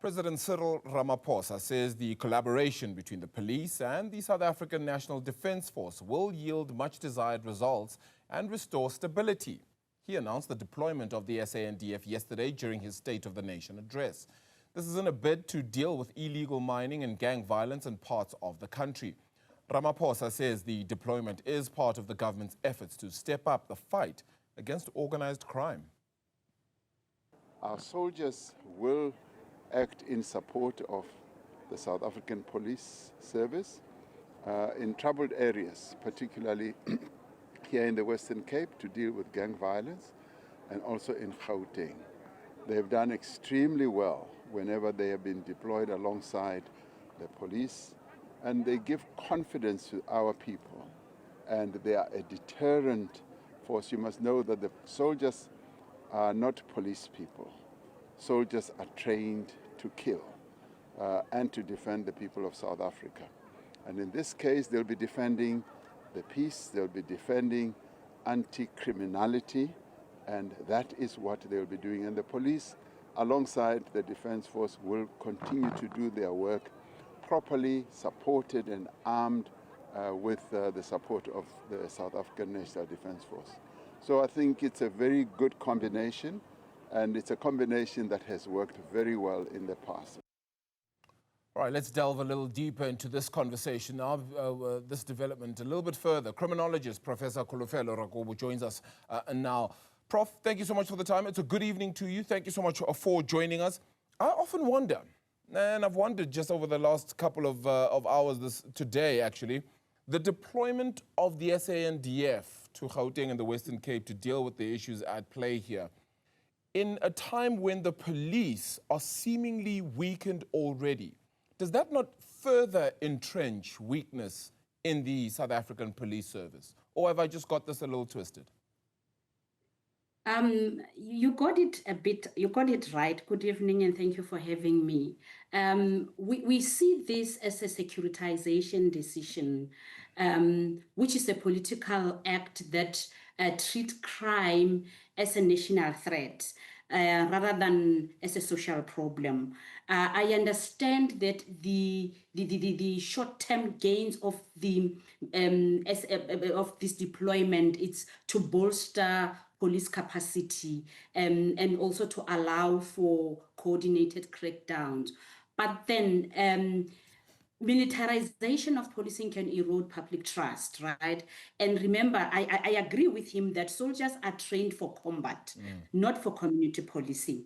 President Cyril Ramaphosa says the collaboration between the police and the South African National Defence Force will yield much desired results and restore stability. He announced the deployment of the SANDF yesterday during his State of the Nation address. This is in a bid to deal with illegal mining and gang violence in parts of the country. Ramaphosa says the deployment is part of the government's efforts to step up the fight against organized crime. Our soldiers will act in support of the South African Police Service in troubled areas, particularly here in the Western Cape to deal with gang violence, and also in Gauteng. They have done extremely well whenever they have been deployed alongside the police, and they give confidence to our people, and they are a deterrent force. You must know that the soldiers are not police people. Soldiers are trained to kill and to defend the people of South Africa. And in this case, they'll be defending the peace, they'll be defending anti-criminality, and that is what they'll be doing. And the police, alongside the Defence Force, will continue to do their work properly, supported and armed with the support of the South African National Defence Force. So I think it's a very good combination, and it's a combination that has worked very well in the past. All right, let's delve a little deeper into this conversation now, this development a little bit further. Criminologist Professor Kholofelo Rakubu joins us now. Prof, thank you so much for the time. It's a good evening to you. Thank you so much for joining us. I often wonder, and I've wondered just over the last couple of hours today, actually, the deployment of the SANDF to Gauteng and the Western Cape to deal with the issues at play here, in a time when the police are seemingly weakened already. Does that not further entrench weakness in the South African Police Service? Or have I just got this a little twisted? You got it right. Good evening, and thank you for having me. We see this as a securitization decision, which is a political act that treats crime as a national threat rather than as a social problem. I understand that the short-term gains of this deployment is to bolster police capacity and also to allow for coordinated crackdowns. But then militarization of policing can erode public trust, right? And remember, I agree with him that soldiers are trained for combat, not for community policing.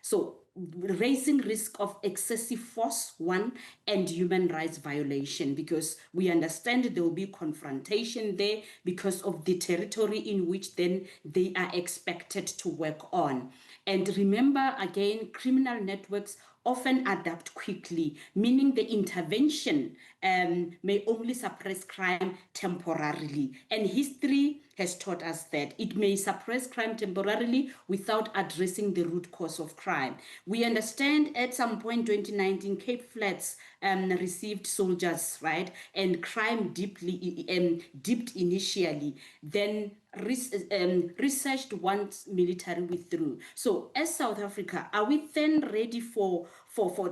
So raising risk of excessive force, one, and human rights violation, because we understand there will be confrontation there because of the territory in which then they are expected to work on. And remember, again, criminal networks often adapt quickly, meaning the intervention may only suppress crime temporarily. And history has taught us that it may suppress crime temporarily without addressing the root cause of crime. We understand at some point, 2019, Cape Flats received soldiers, right? And crime dipped initially. Then researched once military withdrew. So as South Africa, are we then ready for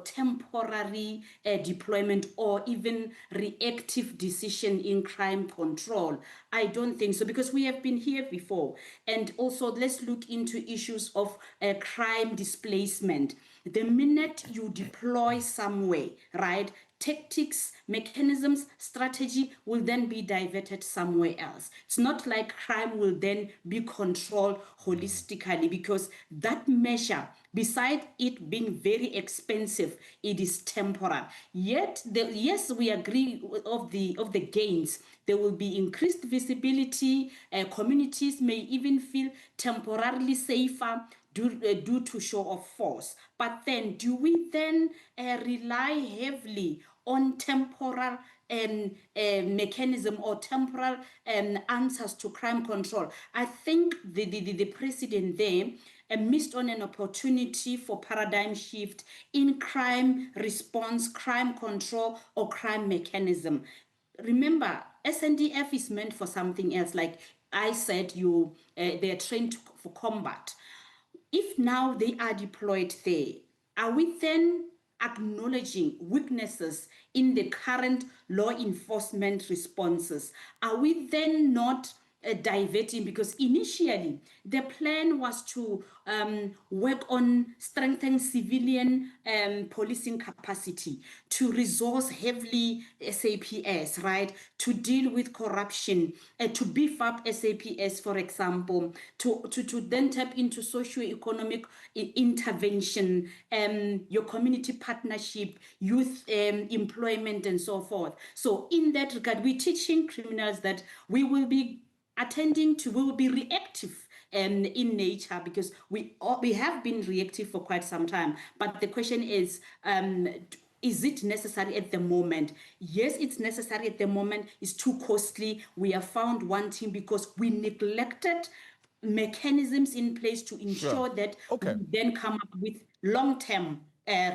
temporary deployment or even reactive decision in crime control? I don't think so, because we have been here before. And also, let's look into issues of crime displacement. The minute you deploy somewhere, right, tactics, mechanisms, strategy will then be diverted somewhere else. It's not like crime will then be controlled holistically, because that measure, besides it being very expensive, it is temporal. Yet, yes, we agree of the gains. There will be increased visibility. Communities may even feel temporarily safer due to show of force. But then, do we then rely heavily on temporal mechanism or temporal answers to crime control? I think the president there missed on an opportunity for paradigm shift in crime response, crime control, or crime mechanism. Remember, SANDF is meant for something else. Like I said, they are trained for combat. If now they are deployed there, are we then acknowledging weaknesses in the current law enforcement responses, are we then not diverting? Because initially the plan was to work on strengthening civilian policing capacity, to resource heavily SAPS, right, to deal with corruption, to beef up SAPS, for example, to then tap into socio-economic intervention, your community partnership, youth employment, and so forth. So in that regard, we're teaching criminals that we will be we will be reactive in nature, because we have been reactive for quite some time. But the question is it necessary at the moment? Yes, it's necessary at the moment. It's too costly. We are found wanting because we neglected mechanisms in place to ensure that we then come up with long-term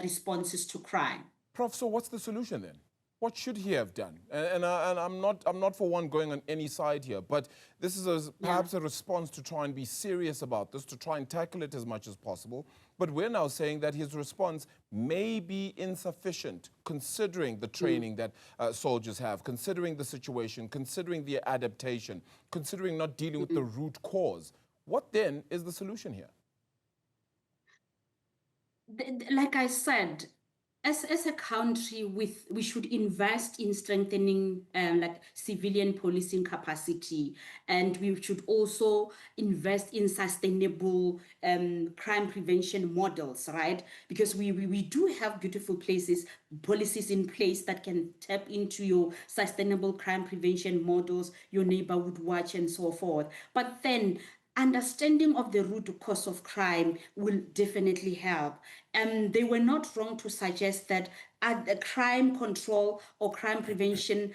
responses to crime. Prof, so what's the solution then? What should he have done? And I'm not for one going on any side here, but this is perhaps a response to try and be serious about this, to try and tackle it as much as possible. But we're now saying that his response may be insufficient, considering the training that soldiers have, considering the situation, considering the adaptation, considering not dealing with the root cause. What then is the solution here? Like I said, as a country, we should invest in strengthening like civilian policing capacity, and we should also invest in sustainable crime prevention models, right? Because we do have beautiful policies in place that can tap into your sustainable crime prevention models, your neighborhood watch, and so forth. But then understanding of the root cause of crime will definitely help. They were not wrong to suggest that the crime control or crime prevention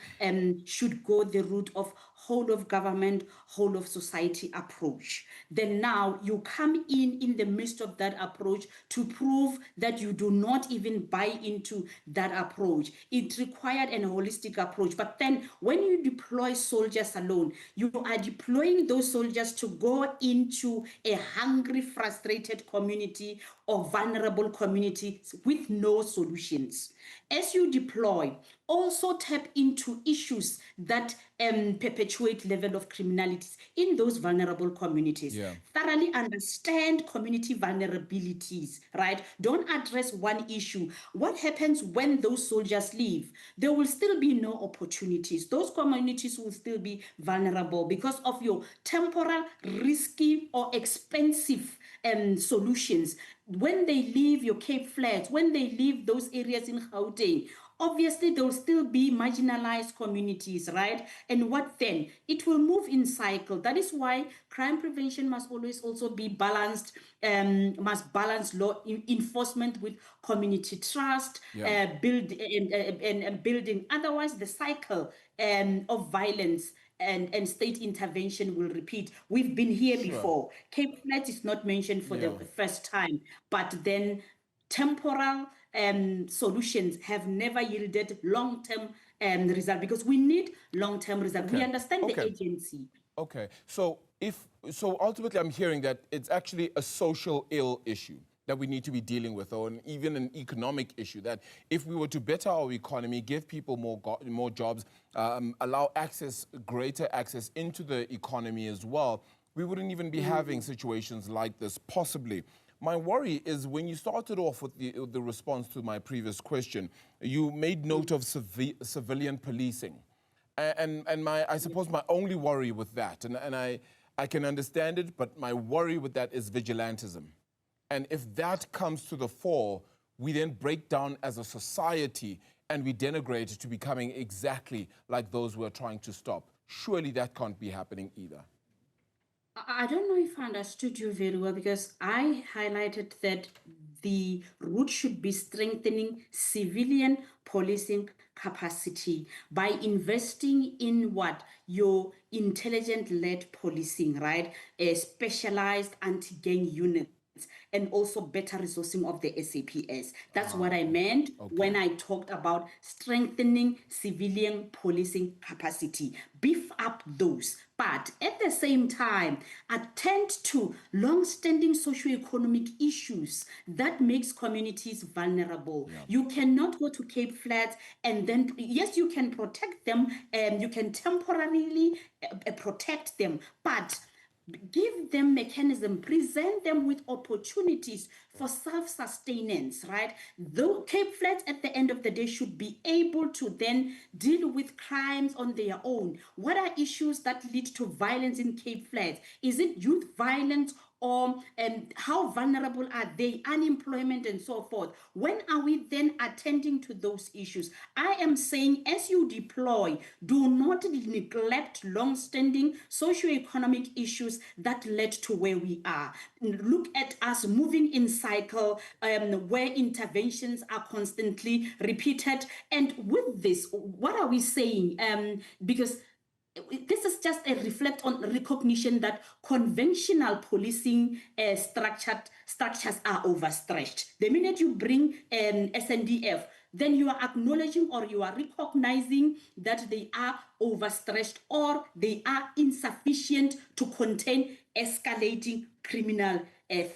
should go the route of whole of government, whole of society approach. Then now you come in the midst of that approach to prove that you do not even buy into that approach. It required a holistic approach. But then when you deploy soldiers alone, you are deploying those soldiers to go into a hungry, frustrated community or vulnerable communities with no solutions. As you deploy, also tap into issues that perpetuate level of criminalities in those vulnerable communities. Thoroughly understand community vulnerabilities, right? Don't address one issue. What happens when those soldiers leave? There will still be no opportunities. Those communities will still be vulnerable because of your temporal, risky, or expensive solutions. When they leave your Cape Flats, when they leave those areas in Gauteng, obviously there will still be marginalized communities, right? And what then? It will move in cycle. That is why crime prevention must always also be balanced, must balance law enforcement with community trust, building. Otherwise, the cycle of violence and state intervention will repeat. We've been here before. Cape Flats is not mentioned for the first time, but then temporal solutions have never yielded long-term result, because we need long-term result. We understand the agency. Okay, so ultimately I'm hearing that it's actually a social ill issue that we need to be dealing with, or even an economic issue, that if we were to better our economy, give people more jobs, allow greater access into the economy as well, we wouldn't even be having situations like this, possibly. My worry is when you started off with the response to my previous question, you made note of civilian policing. And I suppose my only worry with that, and I can understand it, but my worry with that is vigilantism. And if that comes to the fore, we then break down as a society and we denigrate to becoming exactly like those we're trying to stop. Surely that can't be happening either. I don't know if I understood you very well, because I highlighted that the route should be strengthening civilian policing capacity by investing in your intelligent-led policing, right? A specialized anti-gang unit, and also better resourcing of the SAPS. That's what I meant when I talked about strengthening civilian policing capacity. Beef up those, but at the same time, attend to long-standing socioeconomic issues that makes communities vulnerable. You cannot go to Cape Flats and then, yes, you can protect them, and you can temporarily protect them, but give them mechanism, present them with opportunities for self-sustenance, right? Though Cape Flats at the end of the day should be able to then deal with crimes on their own. What are issues that lead to violence in Cape Flats? Is it youth violence, or how vulnerable are they, unemployment and so forth? When are we then attending to those issues? I am saying, as you deploy, do not neglect long-standing socioeconomic issues that led to where we are. Look at us moving in cycle, where interventions are constantly repeated. And with this, what are we saying? Because this is just a reflect on recognition that conventional policing structures are overstretched. The minute you bring SANDF, then you are acknowledging or you are recognizing that they are overstretched or they are insufficient to contain escalating criminal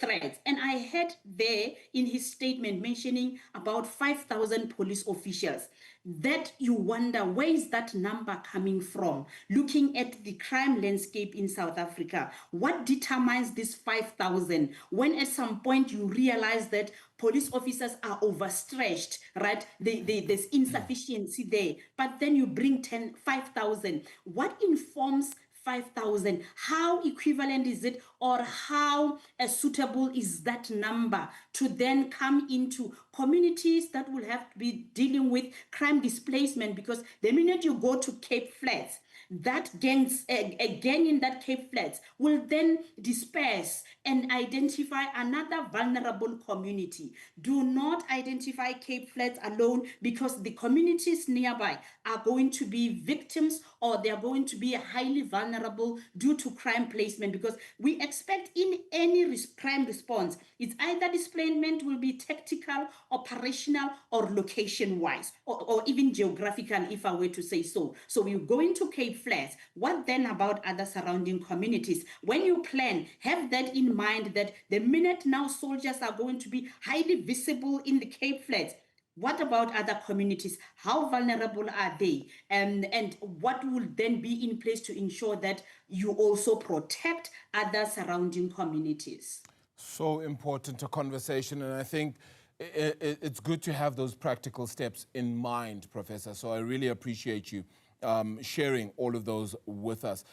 threats. And I heard there in his statement mentioning about 5,000 police officials, that you wonder, where is that number coming from? Looking at the crime landscape in South Africa, what determines this 5,000? When at some point you realize that police officers are overstretched, right? There's insufficiency there, but then you bring 5,000. What informs 5,000? How equivalent is it, or how suitable is that number to then come into communities that will have to be dealing with crime displacement? Because the minute you go to Cape Flats, that gangs, again in that Cape Flats, will then disperse and identify another vulnerable community. Do not identify Cape Flats alone, because the communities nearby are going to be victims, or they are going to be highly vulnerable due to crime placement, because we expect in any crime response, it's either displacement will be tactical, operational, or location-wise, or even geographical, if I were to say so. So we're going to Cape Flats. What then about other surrounding communities? When you plan, have that in mind, that the minute now soldiers are going to be highly visible in the Cape Flats, what about other communities? How vulnerable are they? And what will then be in place to ensure that you also protect other surrounding communities? So important a conversation, and I think it's good to have those practical steps in mind, Professor. So I really appreciate you sharing all of those with us.